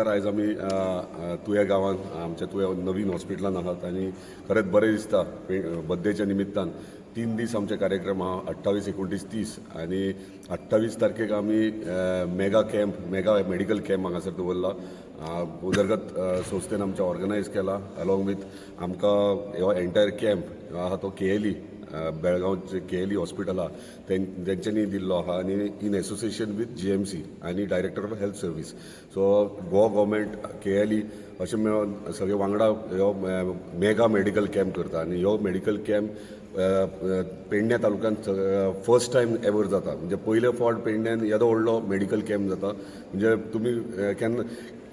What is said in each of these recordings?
नमस्कार. आयज आमी तुया गांवांत आमच्या तुया नवीन हॉस्पिटलान आहात आनी खरेंच बरें दिसता बर्थडेच्या निमित्तान 3 दीस आमचे कार्यक्रम आहा 28, 29, 30 आनी 28 तारखेक आमी मेगा मेडिकल कॅम्प हांगासर दवरला. उदरगत संस्थेन आमच्या ऑर्गनायज केला अलॉंग वीथ आमकां हो एंटायर कॅम्प आहा तो KLE बेळगांवचे KLE हॉस्पिटल आहा तेंच्यांनी दिल्लो आहा आनी इन एसोसिएशन वीथ GMC आनी director of health service. So Goa government KLE अशें मेळोन सगळे वांगडा हो मेगा मेडिकल कॅम्प करता आनी हो मेडिकल कॅम्प पेडण्या तालुक्यांत फर्स्ट टायम एवर जाता. म्हणजे पयले फावट पेडण्यान येदो व्हडलो मेडिकल कॅम्प जाता. म्हणजे तुमी केन्ना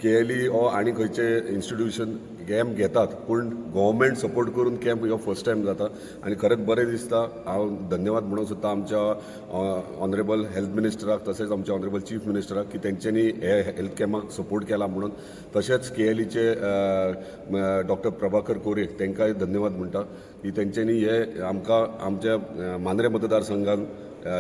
KLE हो आनी खंयचे इन्स्टिट्यूशन कॅम्प घेतात पूण गव्हर्मेंट सपोर्ट करून कॅम्प हो फर्स्ट टायम जाता आनी खरेंच बरें दिसता. हांव धन्यवाद म्हणूंक सोदता आमच्या ऑनरेबल हेल्थ मिनिस्टराक तशेंच आमच्या ऑनरेबल चीफ मिनिस्टराक की तेंच्यांनी हे हेल्थ कॅम्पाक सपोर्ट केला म्हणून. तशेंच KLEचे डॉक्टर प्रभाकर कोरे तांकांय धन्यवाद म्हणटा की तेंच्यांनी हे आमकां आमच्या मांद्रे मतदारसंघान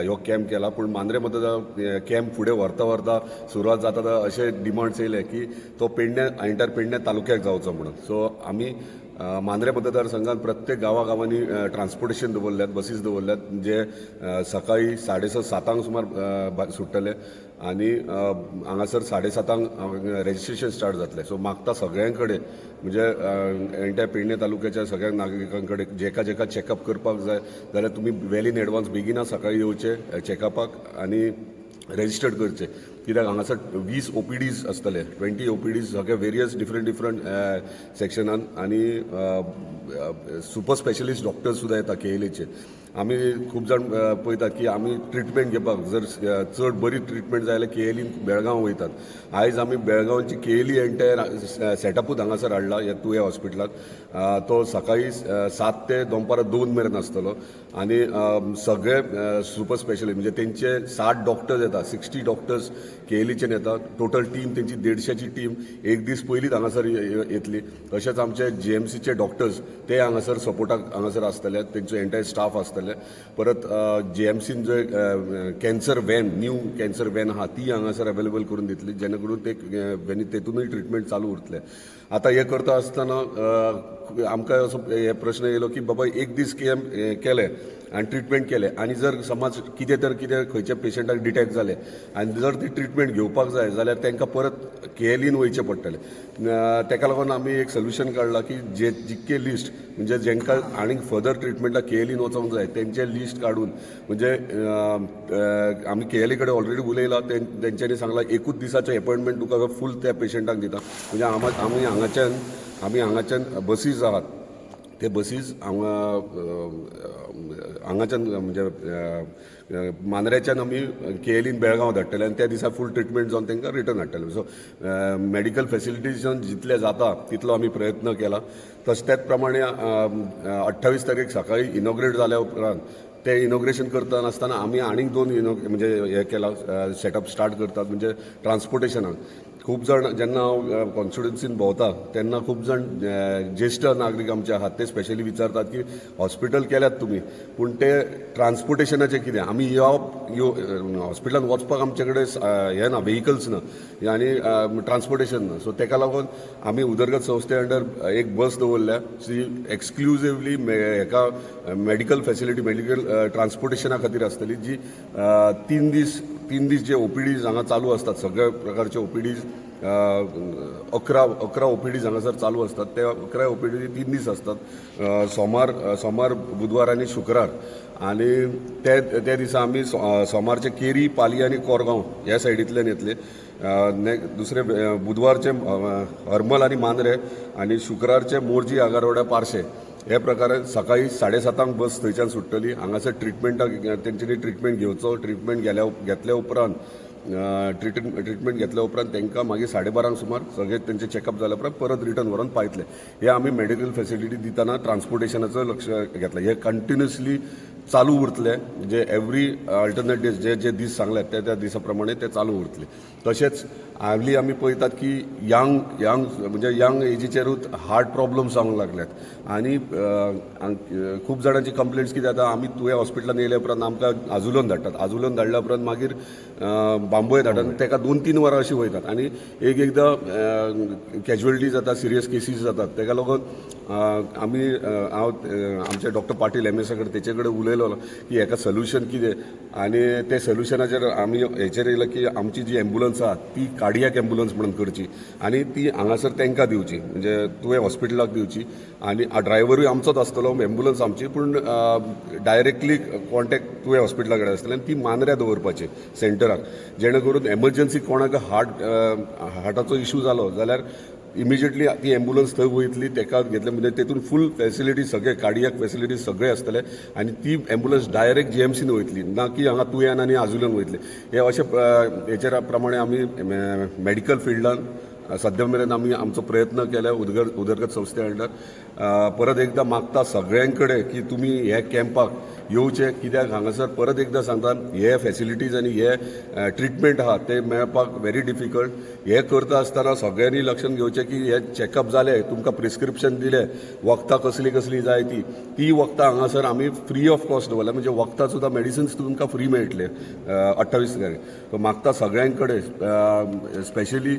हो कॅम्प केला. पूण मांद्रे मतदार कॅम्प फुडें व्हरता सुरवात जाता अशे डिमांड्स येयले की तो एंटायर पेडण्या तालुक्याक जावचो म्हणून. सो आमी मांद्रे मतदारसंघात प्रत्येक गांवांनी ट्रान्सपोर्टेशन दवरल्यात, बसीस दवरल्यात जे सकाळी 6:30, 7 सुमार सुट्टले आनी हांगासर 7:30 रेजिस्ट्रेशन स्टार्ट जातलें. सो मागता सगळ्यां कडेन म्हणजे एंटायर पेडण्या तालुक्याच्या सगळ्या नागरिकां कडेन जेका चॅकअप करपाक जाय जाल्यार तुमी वेल इन एडवान्स बेगिना सकाळी येवचे चॅकअपाक आनी रेजिस्टर्ड करचे. कित्याक हांगासर 20 OPDs आसतले, 20 OPDs सगळे वेरियस डिफरंट सेक्शनान आनी सुपर स्पेशलिस्ट डॉक्टर्स सुद्दां येता KLEचे. आमी खूब जाण पळयतात की आमी ट्रिटमेंट घेवपाक जर चड बरी ट्रिटमेंट जाय जाल्यार KLE बेळगांव वयतात. आयज आमी बेळगांवची KLE एंटायर सेटअपूच हांगासर हाडला ह्या तुया हॉस्पिटलाक. तो सकाळी 7 ते दनपारां 2 मेरेन आसतलो आनी सगळे सुपर स्पेशलिस्ट म्हणजे तेंचे 60 डॉक्टर्स येतात, 60 डॉक्टर्स KLEच्यान येता. टोटल टीम तेंची 150ची टीम एक दीस पयलींच हांगासर येतली. तशेंच आमचे GMCचे डॉक्टर्स ते हांगासर सपोर्टाक हांगासर आसतले, तेंचो एंटायर स्टाफ आसतले. परत GMCन जो न्यू कॅन्सर वॅन आहा ती हांगासर अवेलेबल करून दितली जेणे करून ते तेतूनय ट्रिटमेंट चालू उरतले. आतां हे करता आसतना आमकां असो हे प्रश्न येयलो की बाबा एक दीस कॅम्प केले आनी ट्रिटमेंट केले आनी जर समज कितें खंयच्या पेशंटाक डिटेक्ट जालें आनी जर ती ट्रिटमेंट घेवपाक जाय जाल्यार तांकां परत KLEन वयचें पडटलें. ताका लागून आमी एक सोल्युशन काडलां की जितके लिस्ट म्हणजे जेंकां आनीक फर्दर ट्रिटमेंटाक KLEन वचोंक जाय तेंचे लिस्ट काडून म्हणजे आमी KLE कडेन ऑलरेडी उलयला. तेंच्यांनी सांगलां एकूच दिसाचें अपॉयंटमेंट तुका फूल त्या पेशंटाक दिता. म्हणजे आमी हांगाच्यान बसीस आहात ते बसीस हांगाच्यान म्हणजे मांद्रेच्यान आमी KLEन बेळगांव धाडटले आनी त्या दिसा फूल ट्रिटमेंट जावन तांकां रिटर्न हाडटले. सो मेडिकल फेसिलिटीजान जितलें जाता तितलो आमी प्रयत्न केला. त्याच प्रमाणे 28 तारीख सकाळी इनॉग्रेट जाल्या उपरांत ते इनॉग्रेशन करता आसतना आमी आनीक 2 म्हणजे हे केला सेटअप स्टार्ट करतात. म्हणजे ट्रान्सपोर्टेशनाक खूब जाण जेन्ना हांव कॉन्स्टिट्युन्सीन भोंवता तेन्ना खूब जाण ज्येश्ठ नागरीक आमचे आहात ते स्पेशली विचारतात की हॉस्पिटल केल्यात तुमी पूण ते ट्रान्सपोर्टेशनाचें कितें. आमी हॉस्पिटलान वचपाक आमचे कडेन हे ना, व्हेहिकल्स ना आनी ट्रान्सपोर्टेशन ना. सो ताका लागून आमी उदरगत संस्थे अंडर एक बस दवरल्या जी एक्सक्लुझिवली हेका मेडिकल ट्रान्सपोर्टेशना खातीर आसतली जी 3 दीस जे OPDs हांगा चालू आसतात सगळ्या प्रकारचे OPDs 11 OPDs हांगासर चालू असतात. ते 11 OPD 3 दीस असतात, सोमार बुधवार आनी शुक्रार. आनी त्या दिसा आमी सोमारचे केरी, पाली आनी कोरगांव ह्या सायडींतल्यान येतले. दुसरे बुधवारचे हरमल आनी मांद्रे आनी शुक्रारचे मोरजी आगारवाड्या पार्शे. हे प्रकारे सकाळी 7:30 बस थंयच्यान सुट्टली. हांगासर ट्रिटमेंटाक तेंच्यांनी ट्रिटमेंट घेवचो. ट्रिटमेंट घेतल्या उपरांत तांकां मागीर 12:30 सुमार सगळे तेंचे चॅकअप जाल्या उपरांत परत रिटर्न व्हरून पावयतले. हे आमी मेडिकल फेसिलिटी दितना ट्रान्सपोर्टेशनाचो लक्ष घेतला. हे कंटिन्युअसली चालू उरतले जे एवरी अल्टरनेट डेज जे दीस सांगल्यात त्या दिसा प्रमाणे ते चालू उरतले. तशेंच हालीं आमी पळयतात की यंग एजीचेरूच हार्ट प्रॉब्लम्स जावंक लागल्यात आनी खूब जाणांची कंप्लेंट्स कितें जाता, आमी तुवें हॉस्पिटलान येयल्या उपरांत आमकां आजुलोन धाडल्या उपरांत मागीर बांबोये धाडटात आनी ताका 2-3 वरां अशीं वयतात आनी एकदां कॅज्युअलिटी जाता, सिरियस केसीस जातात. ताका लागून हांव आमचे डॉक्टर पाटील MSA कडेन तेचे कडेन उलयलो की हाका सोल्युशन कितें आनी ते सोल्युशनाचेर आमी हेचेर येयला की आमची जी एम्बुलन्स आहा ती कार्डियाक एम्बुलन्स म्हणून करची आनी ती हांगासर तांकां दिवची, म्हणजे तुवें हॉस्पिटलाक दिवची आनी ड्रायव्हरूय आमचोच आसतलो, एम्बुलन्स आमची, पूण डायरेक्टली कॉन्टेक्ट तुवें हॉस्पिटला कडेन आसतलें आनी ती मांद्र्या दवरपाची सेंटराक, जेणे करून एमर्जन्सी कोणाक हार्टाचो इशू जालो जाल्यार इमिजिएटली ती एम्बुलन्स थंय वयतली, ताका घेतले म्हणजे तेतून फूल फॅसिलिटी सगळे कार्डियाक फॅसिलिटीज सगळे आसतले आनी ती एम्बुलन्स डायरेक्ट GMCन वयतली, ना की हांगा तुयेन आनी आजुल्यान वयतली. हे अशे हेचेर प्रमाणे आमी मेडिकल फिल्डान सद्या मेरेन आमी आमचो प्रयत्न केला उदरगत संस्थे अंडर. परत एकदां मागता सगळ्यां कडेन की तुमी हे कॅम्पाक येवचे, कित्याक हांगासर परत एकदां सांगता हे फॅसिलिटीज आनी हे ट्रिटमेंट आहा ते मेळपाक व्हेरी डिफिकल्ट. हे करता आसतना सगळ्यांनी लक्षांत घेवचें की हे चॅकअप जाले, तुमकां प्रिस्क्रिप्शन दिलें, वखदां कसली जाय ती वखदां हांगासर आमी फ्री ऑफ कॉस्ट दवरल्या, म्हणजे वखदां सुद्दां मेडिसिन्स तुमकां फ्री मेळटले 28 तारीख. सो मागता सगळ्यां कडेन स्पेशली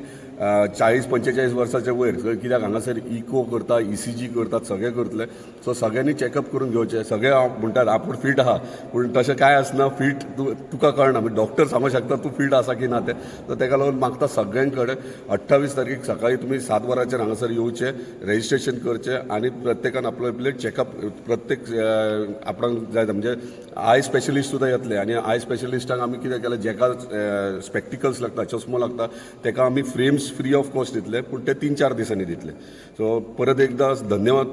40-45 वर्साचे वयर, कित्याक हांगासर इको करता, ECG करतात, सगळे करतले. सो सगळ्यांनी चॅकअप करून घेवचे. सगळे म्हणटात आपूण फीट आहा, पूण तशें काय आसना. फीट तुका कळना, म्हणजे डॉक्टर सांगूंक शकता तूं फीट आसा की ना तें. सो ताका लागून मागता सगळ्यां कडेन 28 तारीख सकाळी तुमी 7 वरांचेर हांगासर येवचे, रजिस्ट्रेशन करचें आनी प्रत्येकान आपले चॅकअप प्रत्येक आपणाक जाय, म्हणजे आय स्पेशलिस्ट सुद्दां येतले आनी आय स्पेशलिस्टांक आमी कितें केलें, जेका स्पेक्टिकल्स लागता, चश्मो लागता, ताका आमी फ्रेम्स फ्री ऑफ कॉस्ट दितले, पूण ते 3-4 दिसांनी दितले. सो परत एकदां धन्यवाद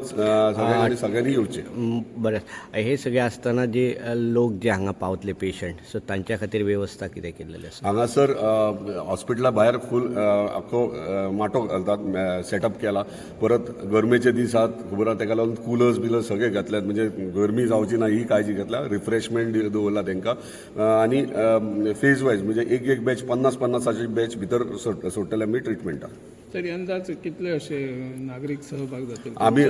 सगळ्यांनी येवचे. बरें, हे सगळें आसतना जे लोक जे हांगा पावतले पेशंट, सो तांच्या खातीर वेवस्था कितें केल्लेली आसा? हांगासर हॉस्पिटला भायर फूल आख्खो माटो घालतात, सेटअप केला. परत गरमेचे दीस आहात खबर आहा, ताका लागून कुलर्स सगळे घातल्यात, म्हणजे गरमी जावची ना ही काळजी घेतल्या. रिफ्रेशमेंट दवरला तांकां आनी फेज वायज, म्हणजे एक बॅच 50-50 बॅच भितर सोडटले आमी ट्रिटमेंटाक. तरी अंदाज कितले असे नागरीक सहभाग जातील? आमी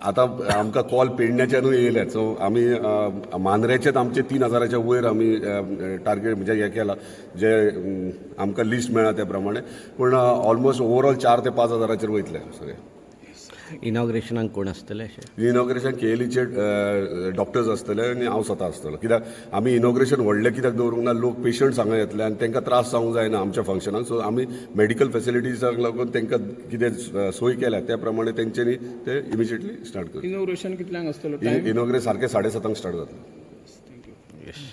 आतां आमकां कॉल पेडण्याच्यानूय येयले, सो आमी मांद्रेचेच आमचे 3000च्या वयर आमी टार्गेट म्हणजे हे केला, जे आमकां लिस्ट मेळ्ळा त्या प्रमाणे. पूण ऑलमोस्ट ओवरऑल 4 ते 5 हजाराचेर वयतले सगळे. इनॉग्रेशनाक कोण आसतले अशें? इनॉग्रेशन KLEचे डॉक्टर्स आसतले आनी हांव स्वता आसतलो, कित्याक आमी इनॉग्रेशन व्हडलें कित्याक दवरूंक ना, लोक पेशंट्स हांगा येतले आनी तांकां त्रास जावंक जायना आमच्या फंक्शनाक. सो आमी मेडिकल फॅसिलिटीजाक लागून तांकां कितें सोय केल्या त्या प्रमाणे तेंच्यांनी ते इमिजिएटली स्टार्ट करता. इनोग्रेशन कितल्यांक आसतलो? इनॉग्रेशन सारकें 7:30 स्टार्ट जातलें. येस.